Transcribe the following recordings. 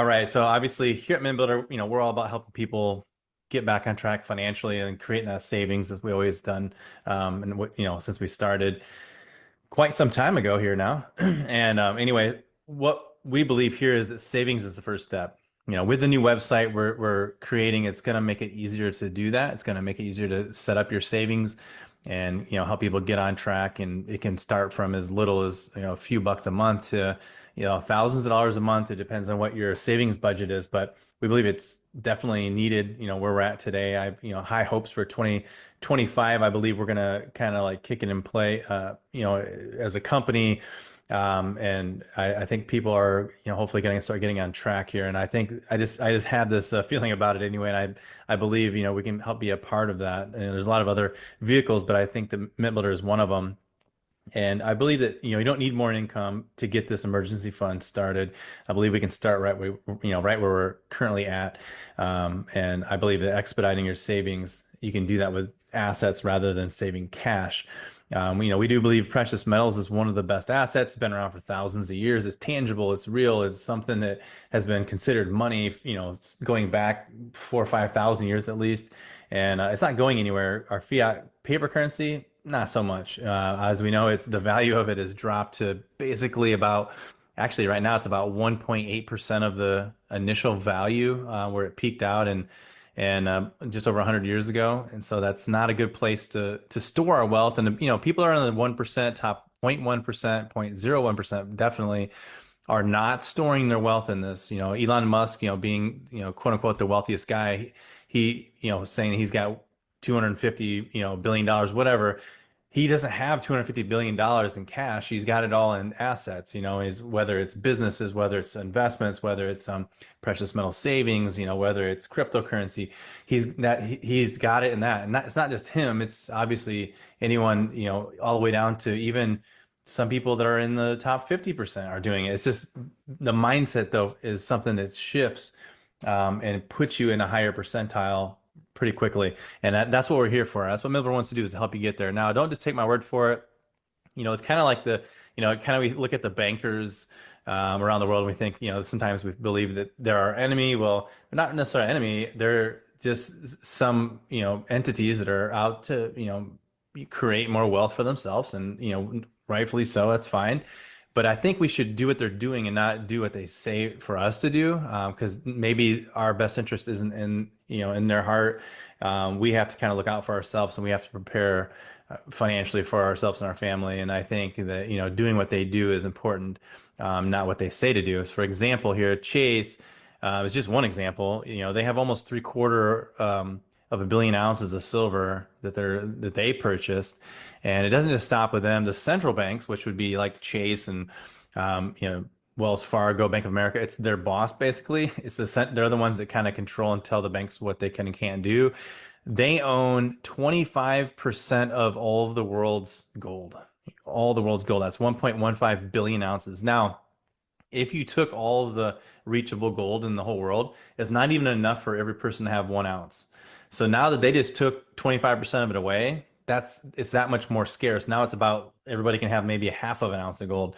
All right. So obviously here at MintBuilder, we're all about helping people get back on track financially and creating that savings as we always done. And what, since we started quite some time ago here now. And anyway, what we believe here is that savings is the first step. With the new website we're creating, it's going to make it easier to do that. It's going to make it easier to set up your savings and help people get on track. And it can start from as little as a few bucks a month to thousands of dollars a month. It depends on what your savings budget is, but we believe it's definitely needed. Where we're at today, I high hopes for 2025. I believe we're gonna kind of like kick it in play, as a company. And I think people are, hopefully going to start getting on track here. And I think I just had this feeling about it anyway. And I believe, we can help be a part of that. And there's a lot of other vehicles, but I think the Mint Builder is one of them. And I believe that, you don't need more income to get this emergency fund started. I believe we can start right where we're currently at. And I believe that expediting your savings, you can do that with assets rather than saving cash. We do believe precious metals is one of the best assets, been around for thousands of years. It's tangible, it's real, it's something that has been considered money, going back 4 or 5 thousand years at least. And it's not going anywhere. Our fiat paper currency, not so much. As we know, it's the value of it has dropped to basically actually right now it's about 1.8% of the initial value, where it peaked out and just over 100 years ago. And so that's not a good place to store our wealth. And people are in the 1%, top 0.1%, 0.01% definitely are not storing their wealth in this. Elon Musk, being, quote unquote, the wealthiest guy, he, saying he's got 250, billion dollars, whatever. He doesn't have 250 billion dollars in cash. He's got it all in assets, is whether it's businesses, whether it's investments, whether it's precious metal savings, whether it's cryptocurrency. He's got it in that. And it's not just him, it's obviously anyone, all the way down to even some people that are in the top 50% are doing it. It's just the mindset, though, is something that shifts, and puts you in a higher percentile pretty quickly. And that's what we're here for. That's what Midler wants to do, is to help you get there. Now, don't just take my word for it. It's kind of like we look at the bankers around the world and we think, sometimes we believe that they're our enemy. Well, they're not necessarily our enemy. They're just some, entities that are out to, create more wealth for themselves, and, rightfully so, that's fine. But I think we should do what they're doing and not do what they say for us to do, because maybe our best interest isn't in their heart. We have to kind of look out for ourselves, and we have to prepare financially for ourselves and our family. And I think that, doing what they do is important, not what they say to do. So for example, here at Chase, is just one example. They have almost 3/4 of a billion ounces of silver that they purchased. And it doesn't just stop with them. The central banks, which would be like Chase and Wells Fargo, Bank of America, it's their boss basically. They're the ones that kind of control and tell the banks what they can and can't do. They own 25% of all of the world's gold. All the world's gold. That's 1.15 billion ounces. Now, if you took all of the reachable gold in the whole world, it's not even enough for every person to have 1 ounce. So now that they just took 25% of it away, it's that much more scarce. Now it's about everybody can have maybe a half of an ounce of gold.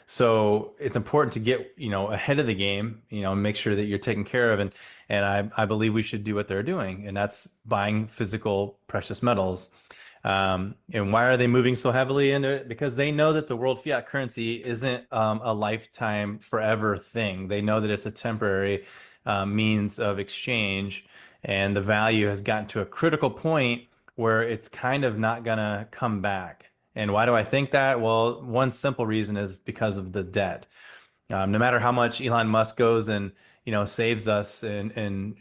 So it's important to get, ahead of the game, and make sure that you're taken care of. And I believe we should do what they're doing, and that's buying physical precious metals. And why are they moving so heavily into it? Because they know that the world fiat currency isn't a lifetime forever thing. They know that it's a temporary means of exchange, and the value has gotten to a critical point where it's kind of not gonna come back. And why do I think that? Well, one simple reason is because of the debt. No matter how much Elon Musk goes and saves us and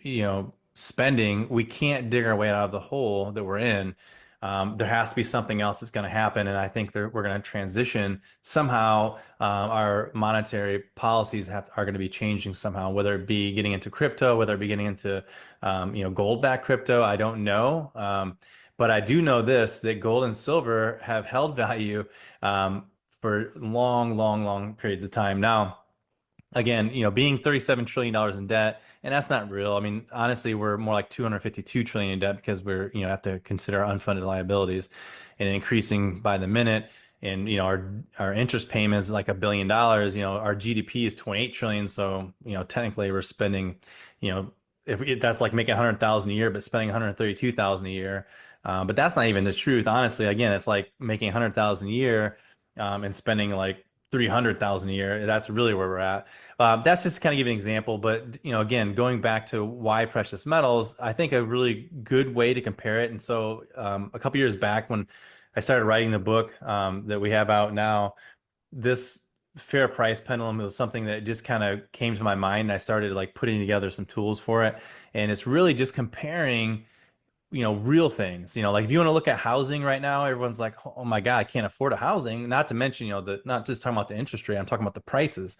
spending, we can't dig our way out of the hole that we're in. There has to be something else that's going to happen, and I think we're going to transition somehow. Our monetary policies are going to be changing somehow, whether it be getting into crypto, whether it be getting into gold-backed crypto. I don't know, but I do know this: that gold and silver have held value for long, long, long periods of time now. Again, being $37 trillion in debt, and that's not real. I mean, honestly, we're more like 252 trillion in debt because we're, have to consider our unfunded liabilities and increasing by the minute. and our interest payment is like $1 billion. Our GDP is 28 trillion. So technically we're spending, if that's like making 100,000 a year, but spending 132,000 a year. But that's not even the truth. Honestly, again, it's like making 100,000 a year, and spending like 300,000 a year. That's really where we're at. That's just to kind of give an example. But again, going back to why precious metals, I think a really good way to compare it. And so, a couple years back when I started writing the book that we have out now, this fair price pendulum was something that just kind of came to my mind. And I started like putting together some tools for it. And it's really just comparing real things. Like if you want to look at housing right now, everyone's like, oh my God, I can't afford a housing. Not to mention, not just talking about the interest rate, I'm talking about the prices.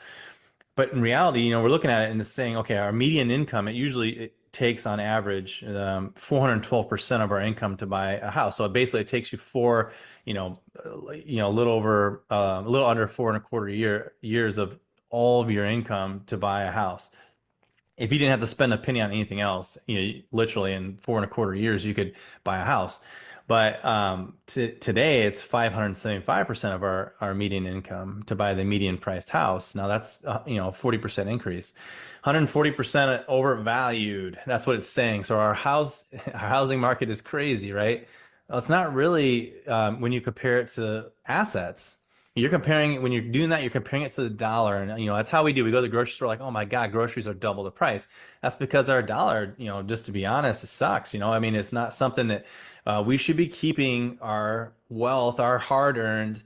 But in reality, we're looking at it and it's saying, okay, our median income, it takes on average 412% of our income to buy a house. So basically it takes you a little over, a little under 4.25 years of all of your income to buy a house. If you didn't have to spend a penny on anything else, literally in 4.25 years, you could buy a house. But today, it's 575% of our median income to buy the median priced house. Now that's a 40% increase, 140% overvalued. That's what it's saying. So our housing market is crazy, right? Well, it's not really when you compare it to assets. When you're doing that, you're comparing it to the dollar. And, that's how we do. We go to the grocery store like, oh my God, groceries are double the price. That's because our dollar, just to be honest, it sucks. I mean, it's not something that we should be keeping our wealth, our hard-earned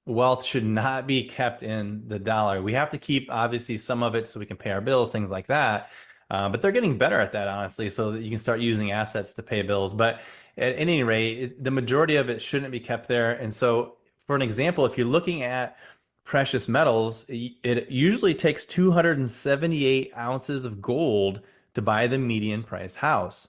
wealth should not be kept in the dollar. We have to keep, obviously, some of it so we can pay our bills, things like that. But they're getting better at that, honestly, so that you can start using assets to pay bills. But at any rate, the majority of it shouldn't be kept there. And so, for an example, if you're looking at precious metals, it usually takes 278 ounces of gold to buy the median price house.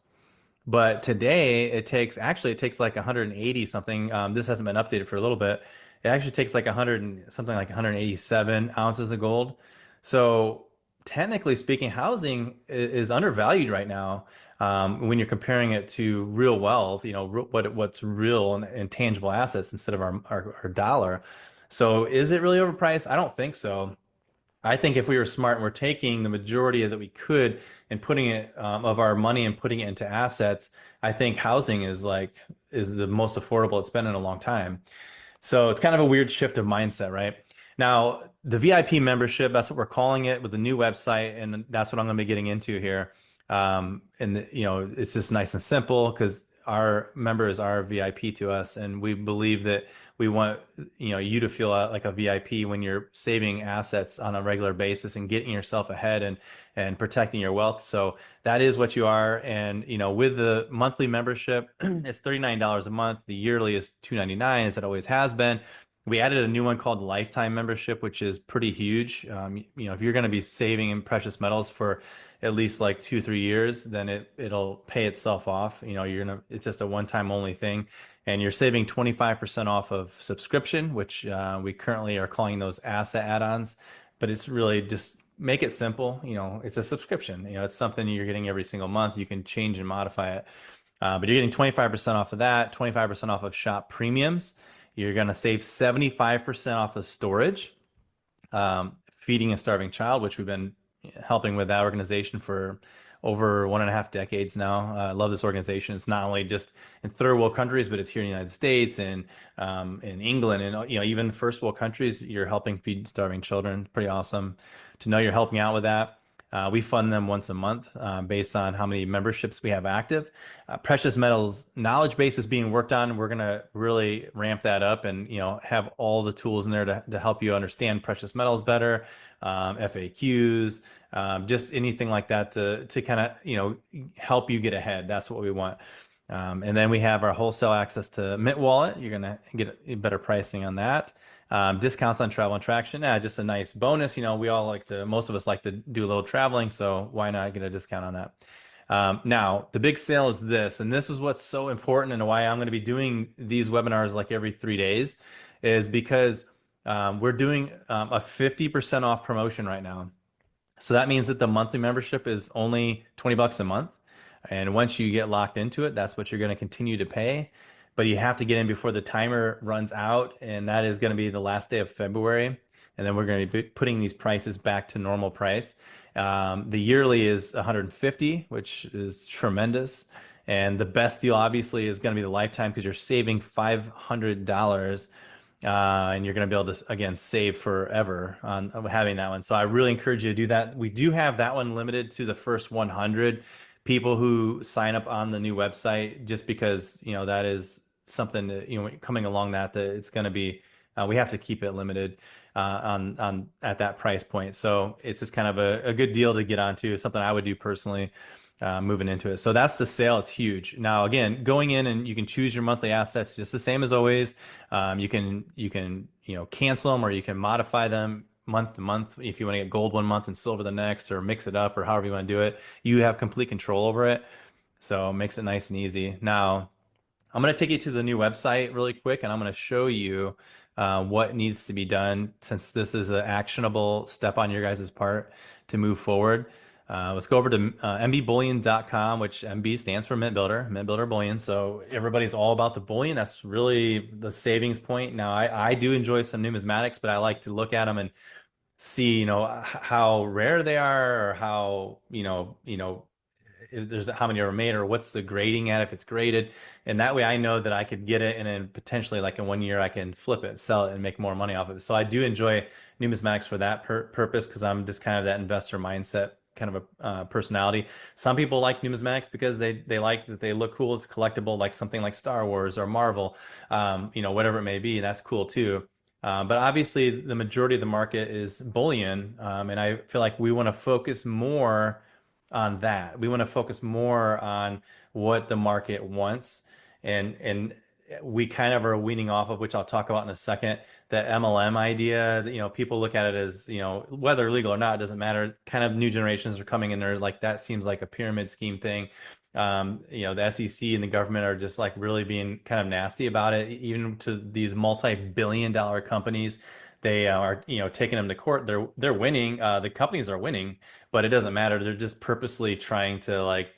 But today it takes like 180 something. This hasn't been updated for a little bit. It actually takes like 100 something like 187 ounces of gold. So technically speaking, housing is undervalued right now, when you're comparing it to real wealth. What's real and tangible assets instead of our dollar. So is it really overpriced? I don't think so. I think if we were smart and we're taking the majority of that we could and putting it of our money and putting it into assets, I think housing is the most affordable it's been in a long time. So it's kind of a weird shift of mindset, right? Now, the VIP membership, that's what we're calling it with the new website, and that's what I'm going to be getting into here. It's just nice and simple because our members are VIP to us, and we believe that we want you to feel like a VIP when you're saving assets on a regular basis and getting yourself ahead and protecting your wealth. So that is what you are. And with the monthly membership, it's $39 a month. The yearly is $299, as it always has been. We added a new one called lifetime membership, which is pretty huge. If you're going to be saving in precious metals for at least like 2, 3 years, then it'll pay itself off. It's just a one-time only thing, and you're saving 25% off of subscription, which we currently are calling those asset add-ons. But it's really just make it simple. It's a subscription. It's something you're getting every single month. You can change and modify it. But you're getting 25% off of that, 25% off of shop premiums. You're going to save 75% off of storage, feeding a starving child, which we've been helping with that organization for over 1.5 decades now. I love this organization. It's not only just in third world countries, but it's here in the United States and in England and even first world countries. You're helping feed starving children. Pretty awesome to know you're helping out with that. We fund them once a month based on how many memberships we have active. Precious metals knowledge base is being worked on. We're going to really ramp that up and have all the tools in there to help you understand precious metals better, FAQs, just anything like that to kind of help you get ahead. That's what we want. And then we have our wholesale access to Mint Wallet. You're going to get better pricing on that. Discounts on travel and traction. Just a nice bonus. Most of us like to do a little traveling, so why not get a discount on that? Now, the big sale is this, and this is what's so important and why I'm going to be doing these webinars like every 3 days, is because we're doing a 50% off promotion right now. So that means that the monthly membership is only $20 a month. And once you get locked into it, that's what you're going to continue to pay. but you have to get in before the timer runs out, and that is going to be the last day of February. And then we're going to be putting these prices back to normal price. The yearly is 150, which is tremendous. And the best deal, obviously, is going to be the lifetime because you're saving $500 and you're going to be able to again save forever on having that one. So I really encourage you to do that. We do have that one limited to the first 100 people who sign up on the new website, just because that is something that coming along that it's going to be we have to keep it limited on at that price point. So it's just kind of a good deal to get onto, something I would do personally moving into it. So that's the sale. It's huge. Now, again, going in and you can choose your monthly assets just the same as always. You can cancel them or you can modify them month to month if you want to get gold one month and silver the next, or mix it up, or however you want to do it. You have complete control over it. So it makes it nice and easy. Now, I'm going to take you to the new website really quick, and I'm going to show you what needs to be done, since this is an actionable step on your guys' part to move forward. Let's go over to MBBullion.com, which MB stands for MintBuilder Bullion. So everybody's all about the bullion. That's really the savings point. Now, I do enjoy some numismatics, but I like to look at them and see, how rare they are, or how, if there's how many are made, or what's the grading at, if it's graded. And that way I know that I could get it, and then potentially like in 1 year I can flip it, sell it, and make more money off of it. So I do enjoy numismatics for that purpose, because I'm just kind of that investor mindset kind of a personality. Some people like numismatics because they like that they look cool as a collectible, like something like Star Wars or Marvel, whatever it may be. That's cool too. But obviously, the majority of the market is bullion, and I feel like we want to focus more on that. We want to focus more on what the market wants, and we kind of are weaning off of, which I'll talk about in a second, the MLM idea. People look at it as, whether legal or not, it doesn't matter. Kind of new generations are coming in there, like that seems like a pyramid scheme thing. The SEC and the government are just like really being kind of nasty about it, even to these multi-billion-dollar companies. They are, taking them to court. They're winning. The companies are winning, but it doesn't matter. They're just purposely trying to, like,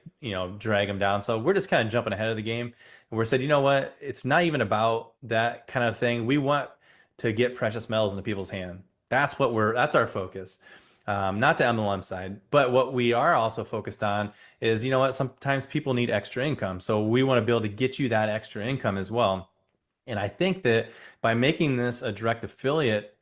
drag them down. So we're just kind of jumping ahead of the game. And we're said, you know what? It's not even about that kind of thing. We want to get precious metals into people's hand. That's our focus. Not the MLM side, but what we are also focused on is, sometimes people need extra income. So we want to be able to get you that extra income as well. And I think that by making this a direct affiliate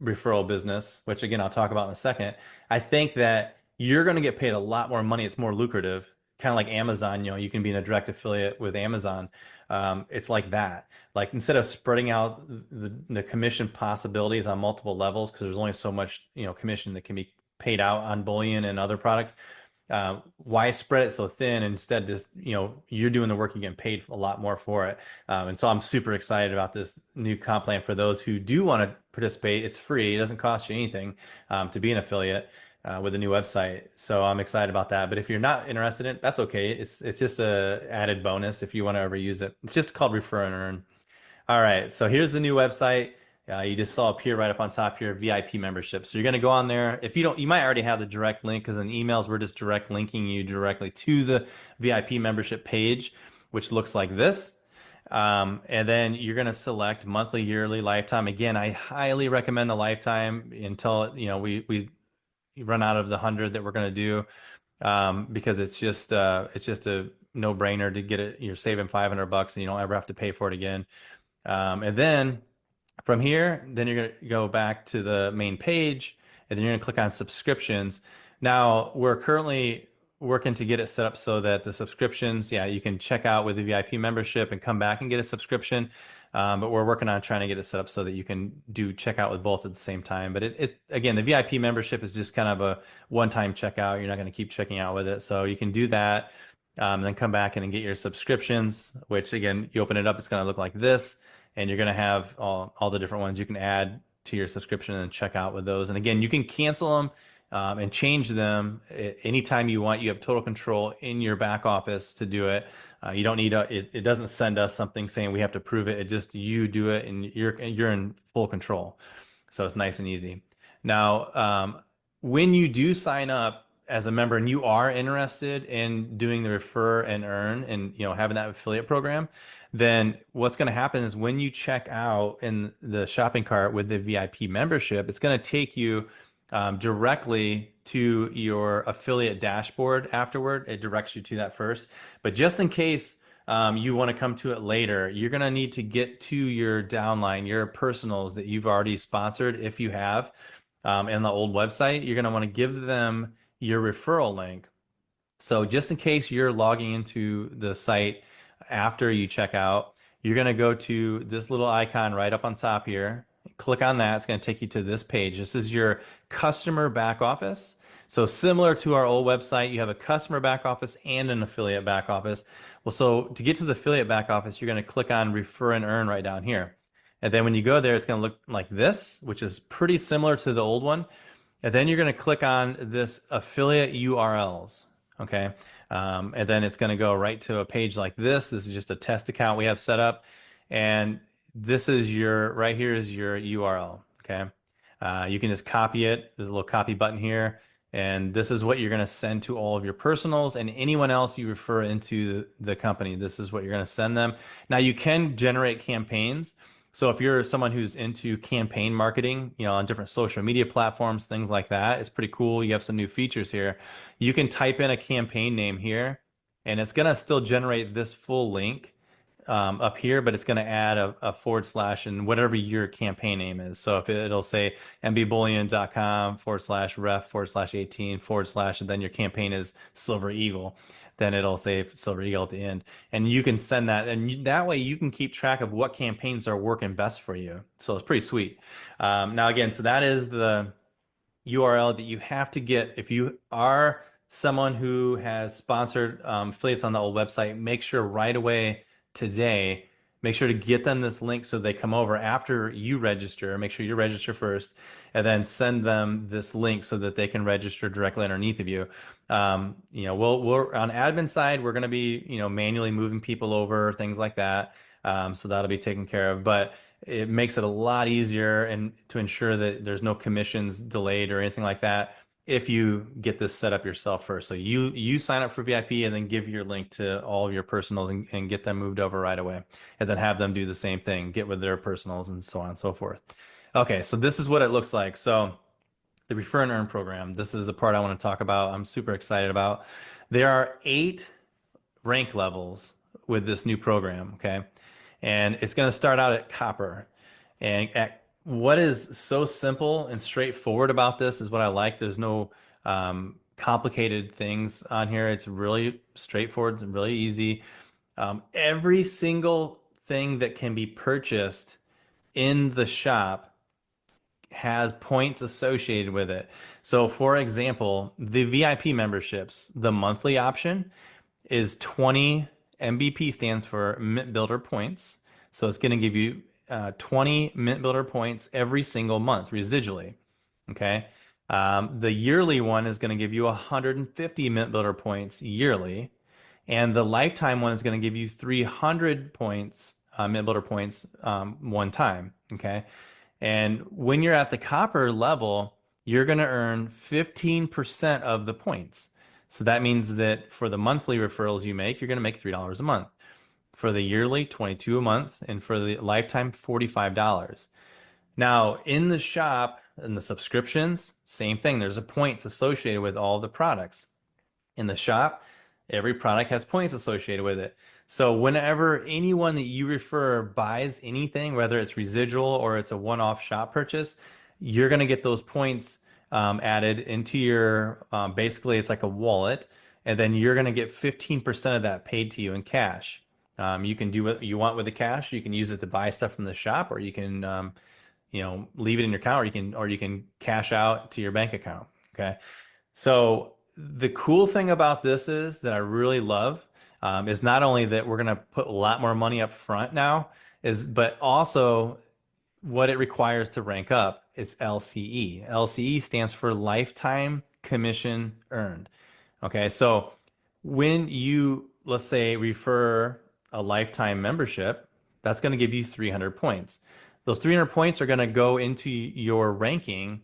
referral business, which again I'll talk about in a second, I think that you're going to get paid a lot more money. It's more lucrative, kind of like Amazon. You can be in a direct affiliate with Amazon. It's like that. Like, instead of spreading out the commission possibilities on multiple levels, because there's only so much commission that can be paid out on bullion and other products. Why spread it so thin? Instead, just, you're doing the work, you're getting paid a lot more for it. And so I'm super excited about this new comp plan for those who do want to participate. It's free. It doesn't cost you anything to be an affiliate with a new website. So I'm excited about that. But if you're not interested in it, that's okay. It's just a added bonus if you want to ever use it. It's just called Refer and Earn. All right, so here's the new website. You just saw appear right up on top here, VIP membership. So you're going to go on there. If you don't, you might already have the direct link, because in emails, we're just direct linking you directly to the VIP membership page, which looks like this. And then you're going to select monthly, yearly, lifetime. Again, I highly recommend the lifetime until, we run out of the 100 that we're going to do, because it's just a no-brainer to get it. You're saving $500 and you don't ever have to pay for it again. And then from here, then you're going to go back to the main page, and then you're going to click on subscriptions. Now, we're currently working to get it set up so that the subscriptions, yeah, you can check out with the VIP membership and come back and get a subscription. But we're working on trying to get it set up so that you can do checkout with both at the same time. But again, the VIP membership is just kind of a one-time checkout. You're not going to keep checking out with it. So you can do that, and then come back and get your subscriptions, which again, you open it up, it's going to look like this. And you're going to have all the different ones you can add to your subscription and check out with those. And again, you can cancel them and change them anytime you want. You have total control in your back office to do it. You don't need it doesn't send us something saying we have to prove it. It just, you do it, and you're in full control. So it's nice and easy. Now, when you do sign up as a member and you are interested in doing the refer and earn and having that affiliate program, then what's going to happen is when you check out in the shopping cart with the VIP membership, it's going to take you directly to your affiliate dashboard afterward. It directs you to that first. But just in case you want to come to it later, you're going to need to get to your downline, your personals that you've already sponsored, if you have, in the old website. You're going to want to give them your referral link. So just in case you're logging into the site after you check out, you're going to go to this little icon right up on top here. Click on that. It's going to take you to this page. This is your customer back office. So similar to our old website, you have a customer back office and an affiliate back office. Well, so to get to the affiliate back office, you're going to click on refer and earn right down here. And then when you go there, it's going to look like this, which is pretty similar to the old one. And then you're going to click on this affiliate URLs. Okay. And then it's going to go right to a page like this. This is just a test account we have set up. And this is right here is your URL. Okay. You can just copy it. There's a little copy button here. And this is what you're going to send to all of your personals and anyone else you refer into the company. This is what you're going to send them. Now you can generate campaigns. So if you're someone who's into campaign marketing, on different social media platforms, things like that, it's pretty cool. You have some new features here. You can type in a campaign name here, and it's going to still generate this full link up here, but it's going to add a forward slash and whatever your campaign name is. So if it'll say MBBullion.com/ref/18 and then your campaign is Silver Eagle, then it'll say Silver Eagle at the end. And you can send that, and that way you can keep track of what campaigns are working best for you. So it's pretty sweet. Now, again, so that is the URL that you have to get if you are someone who has sponsored affiliates on the old website. Make sure right away today, make sure to get them this link so they come over after you register. Make sure you register first, and then send them this link so that they can register directly underneath of you. We're on admin side, we're going to be, manually moving people over, things like that. So that'll be taken care of, but it makes it a lot easier and to ensure that there's no commissions delayed or anything like that if you get this set up yourself first. So you sign up for VIP and then give your link to all of your personals and get them moved over right away, and then have them do the same thing, get with their personals and so on and so forth. Okay, so this is what it looks like. So the refer and earn program, this is the part I want to talk about. I'm super excited about. There are 8 rank levels with this new program, okay? And it's going to start out at copper. And what is so simple and straightforward about this is what I like. There's no complicated things on here. It's really straightforward and really easy. Every single thing that can be purchased in the shop has points associated with it. So for example, the VIP memberships, the monthly option is 20 MBP, stands for MintBuilder points. So it's going to give you 20 MintBuilder points every single month residually. Okay. The yearly one is going to give you 150 MintBuilder points yearly. And the lifetime one is going to give you 300 points, MintBuilder points one time. Okay. And when you're at the copper level, you're going to earn 15% of the points. So that means that for the monthly referrals you make, you're going to make $3 a month. For the yearly, 22 a month, and for the lifetime, $45. Now, in the shop, in the subscriptions, same thing. There's a points associated with all the products. In the shop, every product has points associated with it. So whenever anyone that you refer buys anything, whether it's residual or it's a one-off shop purchase, you're going to get those points added into your, basically it's like a wallet, and then you're going to get 15% of that paid to you in cash. You can do what you want with the cash. You can use it to buy stuff from the shop, or you can, leave it in your account, or you can cash out to your bank account. Okay. So the cool thing about this is that I really love is not only that we're going to put a lot more money up front now, but also what it requires to rank up is LCE. LCE stands for lifetime commission earned. Okay, so when you, let's say, refer a lifetime membership, that's going to give you 300 points. Those 300 points are going to go into your ranking,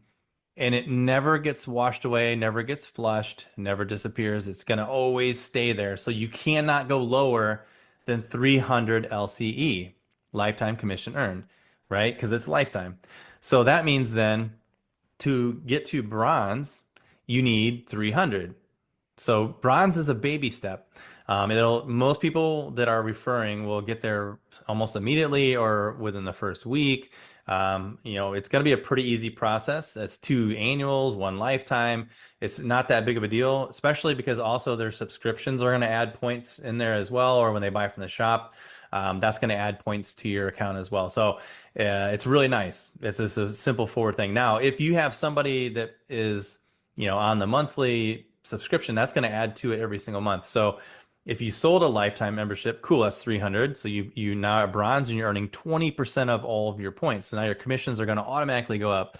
and it never gets washed away, never gets flushed, never disappears. It's going to always stay there. So you cannot go lower than 300 LCE, lifetime commission earned, right? Because it's lifetime. So that means then to get to bronze, you need 300. So bronze is a baby step. It'll most people that are referring will get there almost immediately or within the first week. It's going to be a pretty easy process. It's 2 annuals, 1 lifetime. It's not that big of a deal, especially because also their subscriptions are going to add points in there as well, or when they buy from the shop. That's going to add points to your account as well. So it's really nice. It's just a simple forward thing. Now, if you have somebody that is, on the monthly subscription, that's going to add to it every single month. So if you sold a lifetime membership, cool, that's 300. So you now are bronze and you're earning 20% of all of your points. So now your commissions are going to automatically go up.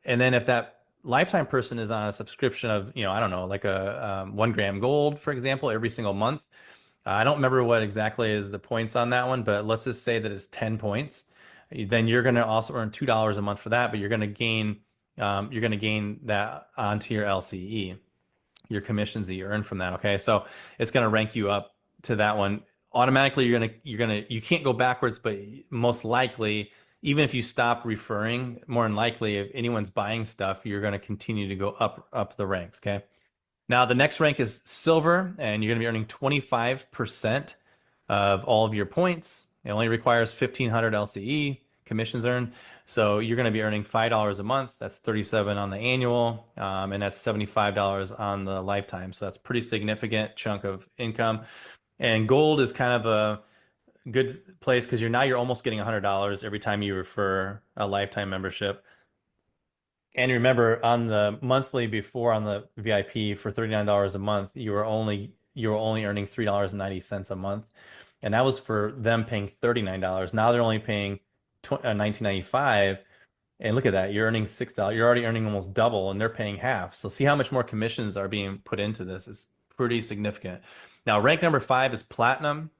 And then if that lifetime person is on a subscription of, I don't know, like a 1 gram gold, for example, every single month. I don't remember what exactly is the points on that one, but let's just say that it's 10 points. Then you're going to also earn $2 a month for that, but you're going to gain that onto your LCE, your commissions that you earn from that. Okay. So it's going to rank you up to that one. Automatically, you can't go backwards, but most likely, even if you stop referring, more than likely, if anyone's buying stuff, you're going to continue to go up the ranks. Okay. Now, the next rank is silver, and you're going to be earning 25% of all of your points. It only requires 1,500 LCE commissions earned. So you're going to be earning $5 a month. That's 37 on the annual, and that's $75 on the lifetime. So that's a pretty significant chunk of income. And gold is kind of a good place because you're almost getting $100 every time you refer a lifetime membership. And remember, on the monthly before on the VIP for $39 a month, you were only earning $3.90 a month, and that was for them paying $39. Now they're only paying 19.95, and look at that, you're earning $6. You're already earning almost double, and they're paying half. So see how much more commissions are being put into this. It's pretty significant. Now, rank number 5 is platinum,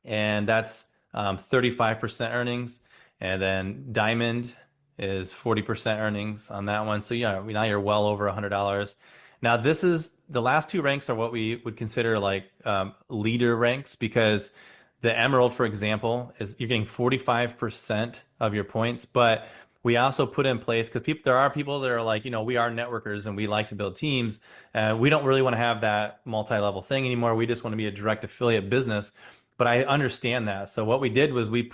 and that's 35% earnings. And then diamond is 40% earnings on that one. So yeah, now you're well over $100. Now this is the last 2 ranks are what we would consider like leader ranks, because the emerald, for example, is you're getting 45% of your points, but we also put in place because there are people that are like, we are networkers and we like to build teams. We don't really want to have that multi-level thing anymore. We just want to be a direct affiliate business. But I understand that. So what we did was we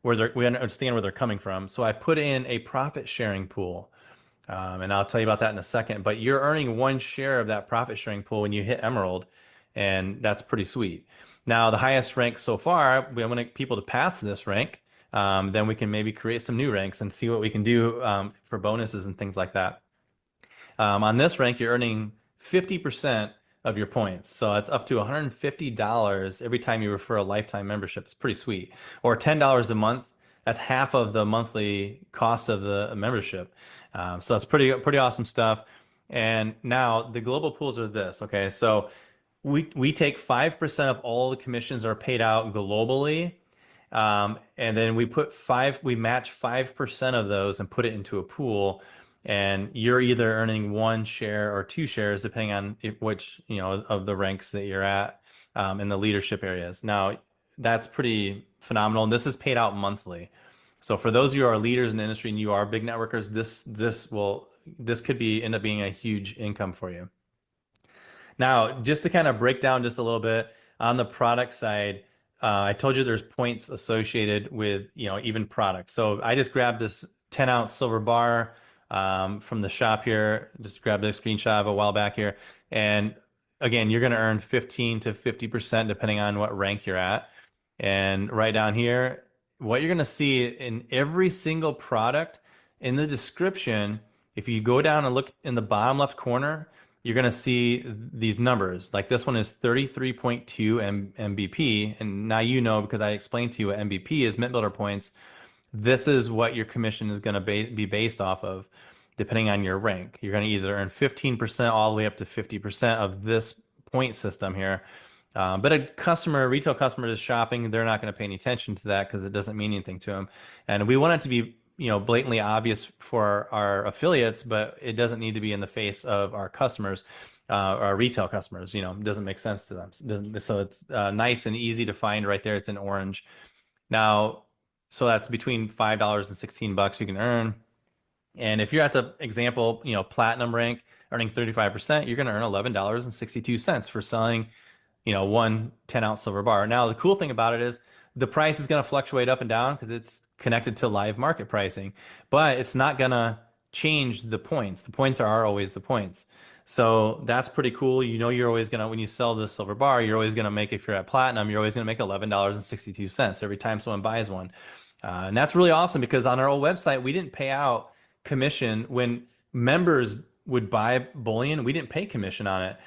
understand where they're coming from. So I put in a profit sharing pool. And I'll tell you about that in a second. But you're earning 1 share of that profit sharing pool when you hit Emerald, and that's pretty sweet. Now, the highest rank so far, we want people to pass this rank. Then we can maybe create some new ranks and see what we can do for bonuses and things like that. On this rank, you're earning 50% of your points. So it's up to $150 every time you refer a lifetime membership. It's pretty sweet. Or $10 a month. That's half of the monthly cost of the membership. So that's pretty awesome stuff. And now the global pools are this. Okay, so we take 5% of all the commissions that are paid out globally, and then we match 5% of those and put it into a pool. And you're either earning 1 share or 2 shares, depending on which, of the ranks that you're at in the leadership areas. Now, that's pretty phenomenal. And this is paid out monthly. So for those of you who are leaders in the industry and you are big networkers, this could end up being a huge income for you. Now, just to kind of break down just a little bit on the product side, I told you there's points associated with, even products. So I just grabbed this 10-ounce silver bar from the shop here. Just grabbed a screenshot of a while back here. And again, you're going to earn 15 to 50% depending on what rank you're at. And right down here, what you're going to see in every single product in the description, if you go down and look in the bottom left corner, you're going to see these numbers. Like this one is 33.2 MBP. And now because I explained to you what MBP is, MintBuilder points. This is what your commission is going to be based off of, depending on your rank. You're going to either earn 15% all the way up to 50% of this point system here. But a retail customer is shopping, they're not going to pay any attention to that because it doesn't mean anything to them. And we want it to be blatantly obvious for our affiliates, but it doesn't need to be in the face of our customers, our retail customers. It doesn't make sense to them. So it's nice and easy to find right there. It's in orange. Now, so that's between $5 and $16 you can earn. And if you're at the example, platinum rank, earning 35%, you're going to earn $11.62 for selling one 10-ounce silver bar. Now, the cool thing about it is the price is going to fluctuate up and down because it's connected to live market pricing, but it's not going to change the points. The points are always the points. So that's pretty cool. You're always going to, when you sell the silver bar, you're always going to make, if you're at platinum, you're always going to make $11.62 every time someone buys one. And that's really awesome because on our old website, we didn't pay out commission when members would buy bullion. We didn't pay commission on it.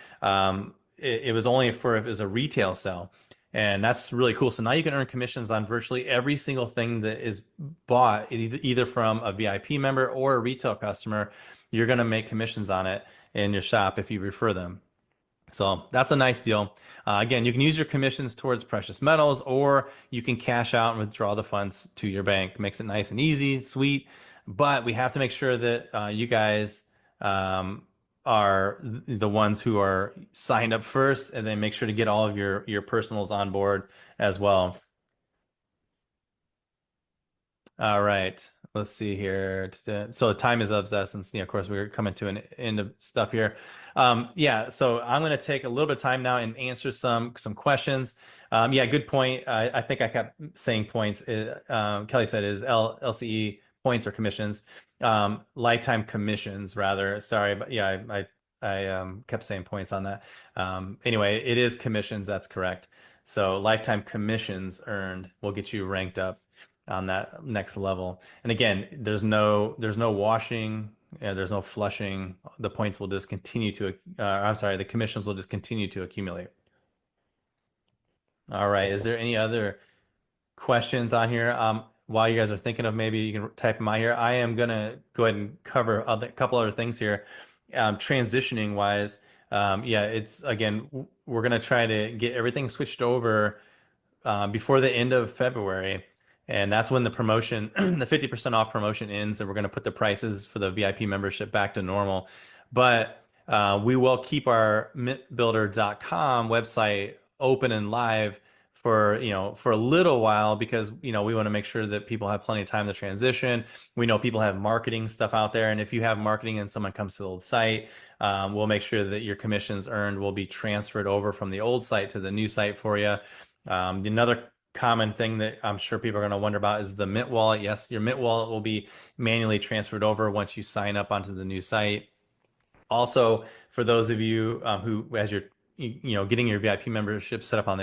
It was only for if it was a retail sell. And that's really cool. So now you can earn commissions on virtually every single thing that is bought, either from a VIP member or a retail customer. You're going to make commissions on it in your shop if you refer them. So that's a nice deal. Again, you can use your commissions towards precious metals, or you can cash out and withdraw the funds to your bank. Makes it nice and easy, sweet. But we have to make sure that you guys are the ones who are signed up first, and then make sure to get all of your personals on board as well. All right. Let's see here. So time is of the essence. Of course, we're coming to an end of stuff here. Yeah, so I'm going to take a little bit of time now and answer some questions. Yeah, good point. I think I kept saying points. Kelly said is LCE points or commissions, lifetime commissions rather. Sorry, but yeah, I kept saying points on that. Anyway, it is commissions. That's correct. So lifetime commissions earned will get you ranked up on that next level. And again, there's no washing, there's no flushing. The points will just continue to, I'm sorry, the commissions will just continue to accumulate. All right. Is there any other questions on here? While you guys are thinking of, maybe you can type them out here. I am gonna go ahead and cover a couple other things here. Transitioning wise, yeah, it's again, we're gonna try to get everything switched over before the end of February. And that's when the promotion, the 50% off promotion ends, and we're going to put the prices for the VIP membership back to normal. But we will keep our mintbuilder.com website open and live for for a little while, because we want to make sure that people have plenty of time to transition. We know people have marketing stuff out there, and if you have marketing and someone comes to the old site, we'll make sure that your commissions earned will be transferred over from the old site to the new site for you. Another common thing that I'm sure people are going to wonder about is the Mint wallet. Yes, your Mint wallet will be manually transferred over once you sign up onto the new site. Also, for those of you who, as you're getting your VIP membership set up on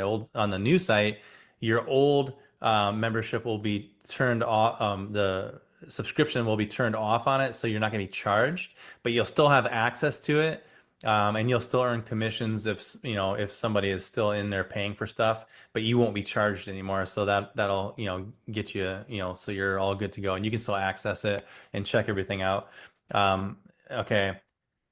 the new site, your old membership will be turned off. The subscription will be turned off on it, so you're not going to be charged, but you'll still have access to it. And you'll still earn commissions if somebody is still in there paying for stuff, but you won't be charged anymore. So that'll get you so you're all good to go, and you can still access it and check everything out. Okay.